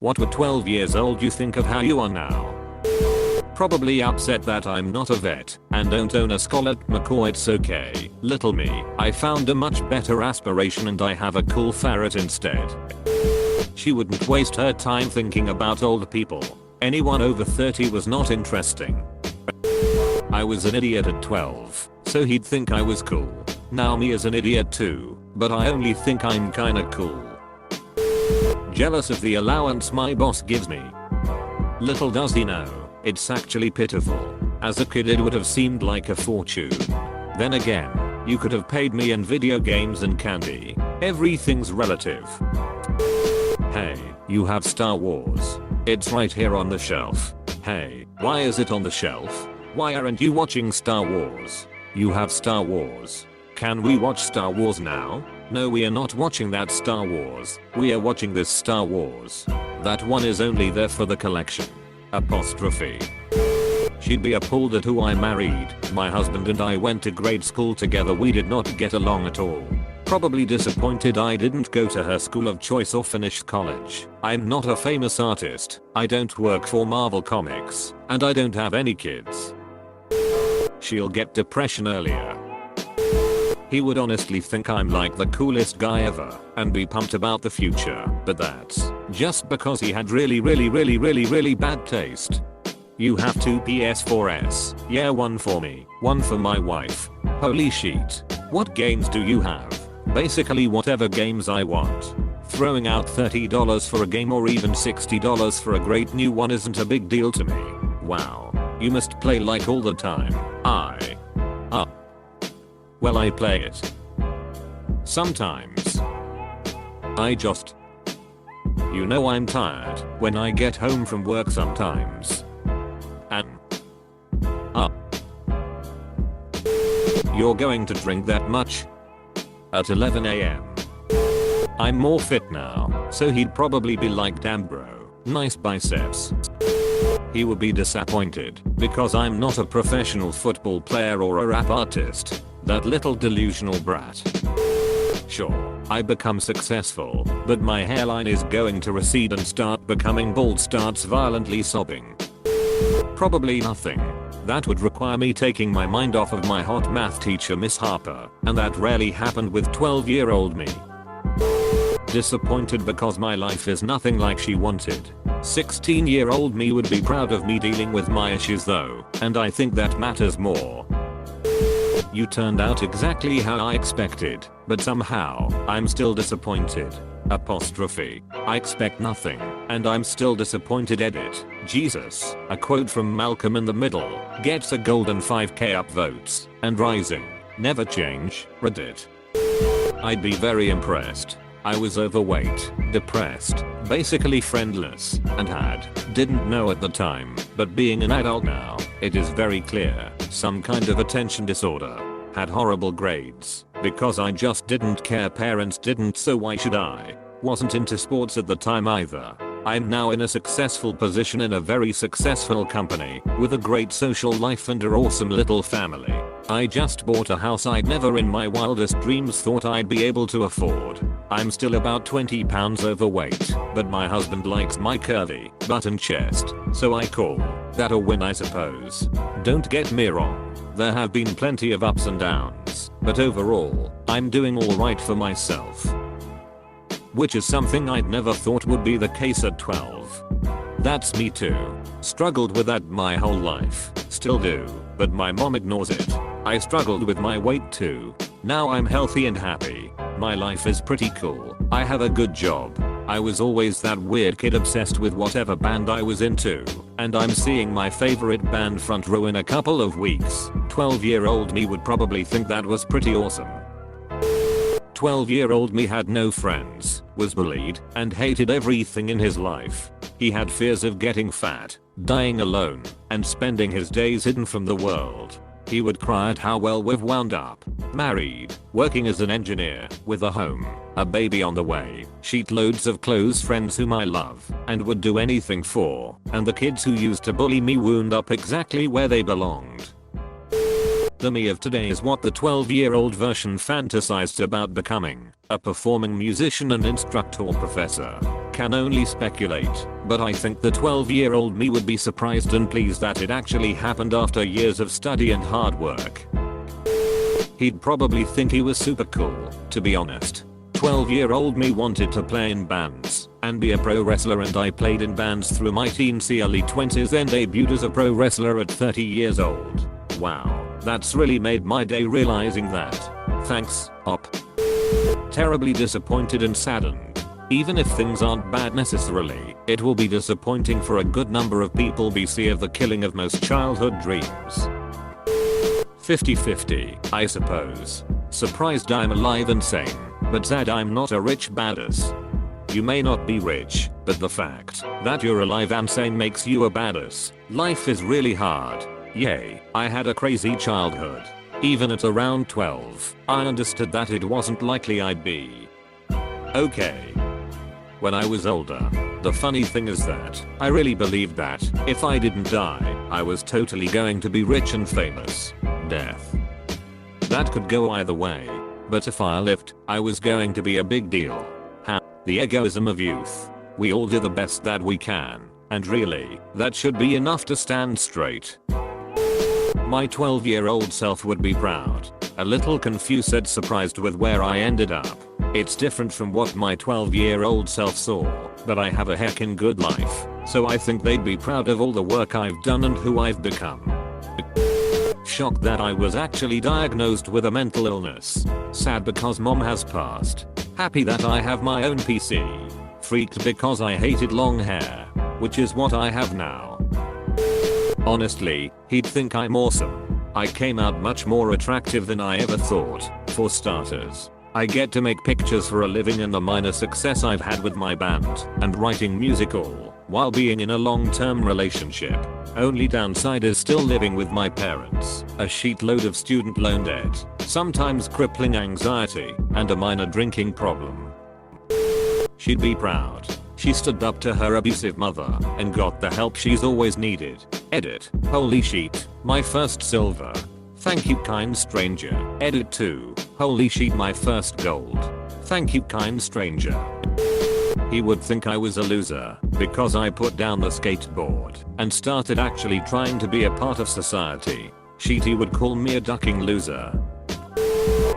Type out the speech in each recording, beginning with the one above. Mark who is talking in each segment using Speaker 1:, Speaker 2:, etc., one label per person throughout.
Speaker 1: What would 12 years old you think of how you are now? Probably upset that I'm not a vet and don't own a scholar. McCaw, it's okay, little me. I found a much better aspiration and I have a cool ferret instead. She wouldn't waste her time thinking about old people. Anyone over 30 was not interesting. I was an idiot at 12, so he'd think I was cool. Now me is an idiot too, but I only think I'm kinda cool. Jealous of the allowance my boss gives me. Little does he know, it's actually pitiful. As a kid it would have seemed like a fortune. Then again, you could have paid me in video games and candy. Everything's relative. Hey, you have Star Wars. It's right here on the shelf. Hey, why is it on the shelf? Why aren't you watching Star Wars? You have Star Wars. Can we watch Star Wars now? No, we are not watching that Star Wars. We are watching this Star Wars. That one is only there for the collection. Apostrophe. She'd be appalled at who I married. My husband and I went to grade school together. We did not get along at all. Probably disappointed I didn't go to her school of choice or finish college. I'm not a famous artist. I don't work for Marvel Comics. And I don't have any kids. She'll get depression earlier. He would honestly think I'm like the coolest guy ever and be pumped about the future, but that's just because he had really bad taste. You have 2 PS4s. Yeah, one for me, one for my wife. Holy shit. What games do you have? Basically whatever games I want. Throwing out $30 for a game or even $60 for a great new one isn't a big deal to me. Wow. You must play like all the time. Well, I play it. Sometimes. You know I'm tired when I get home from work sometimes. And you're going to drink that much? At 11 AM. I'm more fit now, so he'd probably be like, damn bro, nice biceps. He would be disappointed because I'm not a professional football player or a rap artist. That little delusional brat. Sure, I become successful, but my hairline is going to recede and start becoming bald. Starts violently sobbing. Probably nothing. That would require me taking my mind off of my hot math teacher Miss Harper, and that rarely happened with 12-year-old me. Disappointed because my life is nothing like she wanted. 16-year-old me would be proud of me dealing with my issues though, and I think that matters more. You turned out exactly how I expected, but somehow, I'm still disappointed. Apostrophe. I expect nothing, and I'm still disappointed. Edit. Jesus. A quote from Malcolm in the Middle. Gets a golden 5k upvotes, and rising. Never change. Reddit. I'd be very impressed. I was overweight, depressed, basically friendless, and didn't know at the time, but being an adult now, it is very clear, some kind of attention disorder. Had horrible grades, because I just didn't care. Parents didn't, so why should I? Wasn't into sports at the time either. I'm now in a successful position in a very successful company, with a great social life and an awesome little family. I just bought a house I'd never in my wildest dreams thought I'd be able to afford. I'm still about 20 pounds overweight, but my husband likes my curvy, button chest, so I call that a win, I suppose. Don't get me wrong, there have been plenty of ups and downs, but overall, I'm doing alright for myself. Which is something I'd never thought would be the case at 12. That's me too. Struggled with that my whole life. Still do, but my mom ignores it. I struggled with my weight too. Now I'm healthy and happy. My life is pretty cool. I have a good job. I was always that weird kid obsessed with whatever band I was into, and I'm seeing my favorite band front row in a couple of weeks. 12-year-old me would probably think that was pretty awesome. 12-year-old me had no friends, was bullied, and hated everything in his life. He had fears of getting fat, dying alone, and spending his days hidden from the world. He would cry at how well we've wound up. Married, working as an engineer, with a home, a baby on the way, sheetloads of close friends whom I love, and would do anything for, and the kids who used to bully me wound up exactly where they belonged. The me of today is what the 12-year-old version fantasized about becoming, a performing musician and instructor professor. can only speculate, but I think the 12-year-old me would be surprised and pleased that it actually happened after years of study and hard work. He'd probably think he was super cool, to be honest. 12-year-old me wanted to play in bands and be a pro wrestler, and I played in bands through my teens, early 20s, and debuted as a pro wrestler at 30 years old. Wow, that's really made my day realizing that. Thanks, Op. Terribly disappointed and saddened. Even if things aren't bad necessarily, it will be disappointing for a good number of people BC of the killing of most childhood dreams. 50-50, I suppose. Surprised I'm alive and sane, but sad I'm not a rich badass. You may not be rich, but the fact that you're alive and sane makes you a badass. Life is really hard. Yay, I had a crazy childhood. Even at around 12, I understood that it wasn't likely I'd be okay when I was older. The funny thing is that I really believed that if I didn't die, I was totally going to be rich and famous. Death. That could go either way. But if I lived, I was going to be a big deal. The egoism of youth. We all do the best that we can, and really, that should be enough to stand straight. My 12-year-old self would be proud, a little confused and surprised with where I ended up. It's different from what my 12-year-old self saw, but I have a heckin' good life, so I think they'd be proud of all the work I've done and who I've become. Shocked that I was actually diagnosed with a mental illness. Sad because mom has passed. Happy that I have my own PC. Freaked because I hated long hair, which is what I have now. Honestly, he'd think I'm awesome. I came out much more attractive than I ever thought. For starters, I get to make pictures for a living, and the minor success I've had with my band and writing music all while being in a long-term relationship. Only downside is still living with my parents, a shitload of student loan debt, sometimes crippling anxiety, and a minor drinking problem. She'd be proud. She stood up to her abusive mother and got the help she's always needed. Edit. Holy shit, my first silver. Thank you, kind stranger. Edit 2. Holy shit, my first gold. Thank you, kind stranger. He would think I was a loser because I put down the skateboard and started actually trying to be a part of society. He would call me a ducking loser.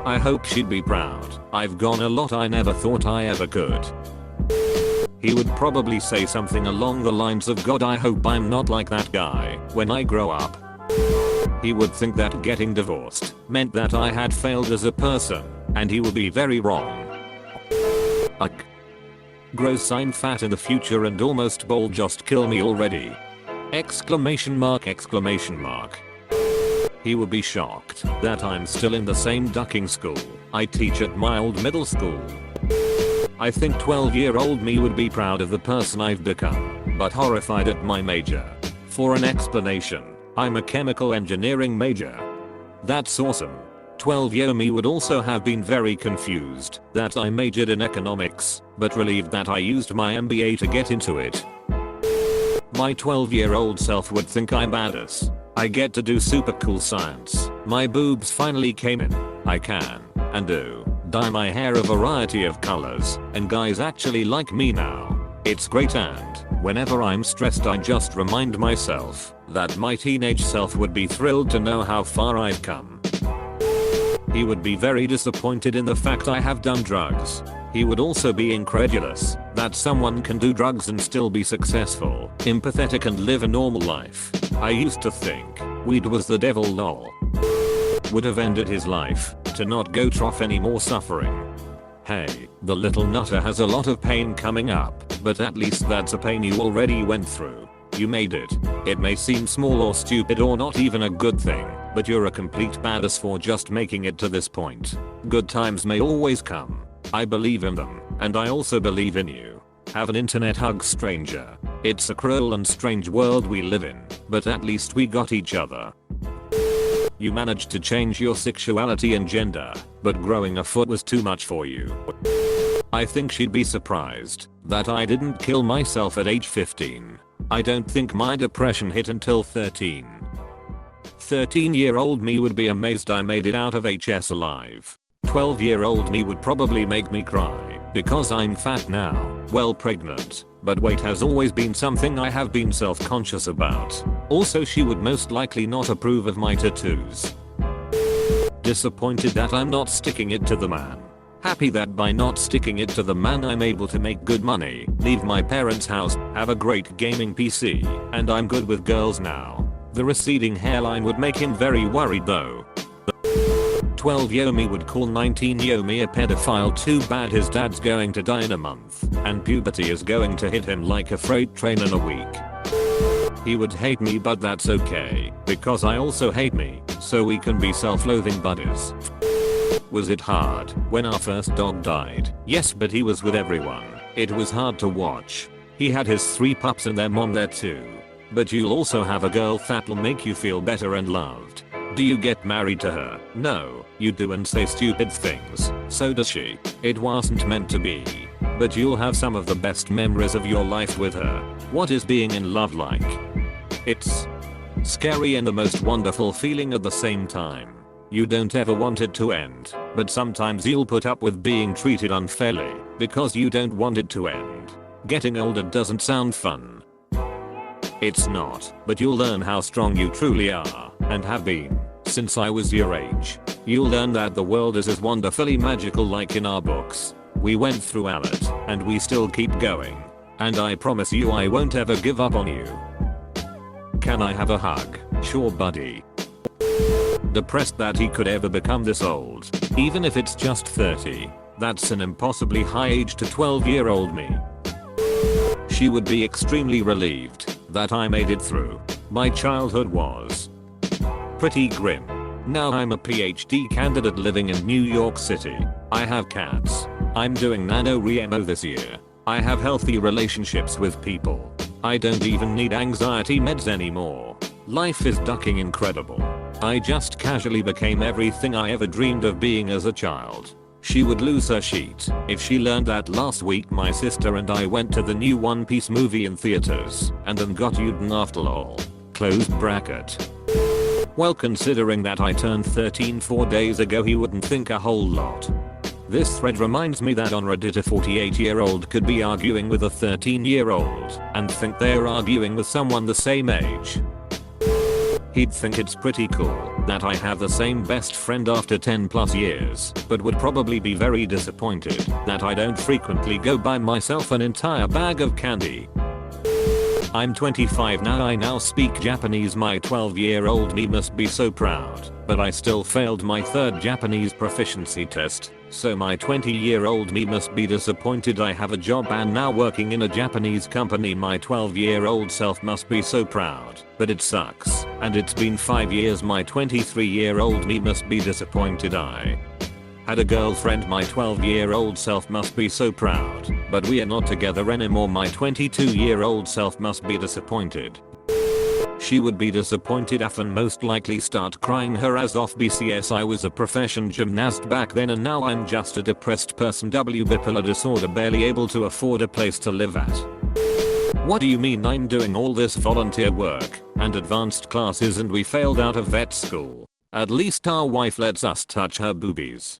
Speaker 1: I hope she'd be proud. I've gone a lot I never thought I ever could. He would probably say something along the lines of, God, I hope I'm not like that guy when I grow up. He would think that getting divorced meant that I had failed as a person, and he would be very wrong. Gross, I'm fat in the future and almost bald, just kill me already. Exclamation mark, exclamation mark. He would be shocked that I'm still in the same ducking school I teach at my old middle school. I think 12-year-old me would be proud of the person I've become, but horrified at my major. For an explanation, I'm a chemical engineering major. That's awesome. 12-year me would also have been very confused that I majored in economics, but relieved that I used my MBA to get into it. My 12-year-old self would think I'm badass. I get to do super cool science. My boobs finally came in. I can, and do, dye my hair a variety of colors, and guys actually like me now. It's great, and whenever I'm stressed I just remind myself that my teenage self would be thrilled to know how far I've come. He would be very disappointed in the fact I have done drugs. He would also be incredulous that someone can do drugs and still be successful, empathetic, and live a normal life. I used to think weed was the devil, lol. Would have ended his life to not go through any more suffering. Hey, the little nutter has a lot of pain coming up, but at least that's a pain you already went through. You made it. It may seem small or stupid or not even a good thing, but you're a complete badass for just making it to this point. Good times may always come. I believe in them, and I also believe in you. Have an internet hug, stranger. It's a cruel and strange world we live in, but at least we got each other. You managed to change your sexuality and gender, but growing a foot was too much for you. I think she'd be surprised that I didn't kill myself at age 15. I don't think my depression hit until 13. 13-year-old me would be amazed I made it out of HS alive. 12-year-old me would probably make me cry. Because I'm fat now, well pregnant, but weight has always been something I have been self-conscious about. Also she would most likely not approve of my tattoos. Disappointed that I'm not sticking it to the man. Happy that by not sticking it to the man I'm able to make good money, leave my parents' house, have a great gaming PC, and I'm good with girls now. The receding hairline would make him very worried though. 12-year me would call 19-year me a pedophile. Too bad his dad's going to die in a month, and puberty is going to hit him like a freight train in a week. He would hate me, but that's okay, because I also hate me, so we can be self-loathing buddies. Was it hard when our first dog died? Yes, but he was with everyone. It was hard to watch. He had his 3 pups and their mom there too. But you'll also have a girl that'll make you feel better and loved. Do you get married to her? No, you do and say stupid things. So does she. It wasn't meant to be. But you'll have some of the best memories of your life with her. What is being in love like? It's scary and the most wonderful feeling at the same time. You don't ever want it to end, but sometimes you'll put up with being treated unfairly because you don't want it to end. Getting older doesn't sound fun. It's not, but you'll learn how strong you truly are and have been since I was your age. You'll learn that the world is as wonderfully magical like in our books. We went through a lot and we still keep going. And I promise you I won't ever give up on you. Can I have a hug? Sure buddy. Depressed that he could ever become this old, even if it's just 30. That's an impossibly high age to 12-year-old me. She would be extremely relieved that I made it through. My childhood was pretty grim. Now I'm a PhD candidate living in New York City. I have cats. I'm doing NaNoWriMo this year. I have healthy relationships with people. I don't even need anxiety meds anymore. Life is ducking incredible. I just casually became everything I ever dreamed of being as a child. She would lose her shit if she learned that last week my sister and I went to the new One Piece movie in theaters and then got eaten after all. Close bracket. Well, considering that I turned 13 4 days ago, he wouldn't think a whole lot. This thread reminds me that on Reddit a 48-year-old could be arguing with a 13-year-old and think they're arguing with someone the same age. He'd think it's pretty cool that I have the same best friend after 10 plus years, but would probably be very disappointed that I don't frequently go buy myself an entire bag of candy. I'm 25 now. I now speak Japanese. My 12-year-old me must be so proud, but I still failed my 3rd Japanese proficiency test. So my 20-year-old me must be disappointed. I have a job and now working in a Japanese company. My 12-year-old self must be so proud, but it sucks. And it's been 5 years. My 23-year-old me must be disappointed. I had a girlfriend. My 12-year-old self must be so proud, but we are not together anymore. My 22-year-old self must be disappointed. She would be disappointed and most likely start crying her ass off. BCS, I was a professional gymnast back then and now I'm just a depressed person. Bipolar disorder, barely able to afford a place to live at. What do you mean I'm doing all this volunteer work and advanced classes and we failed out of vet school? At least our wife lets us touch her boobies.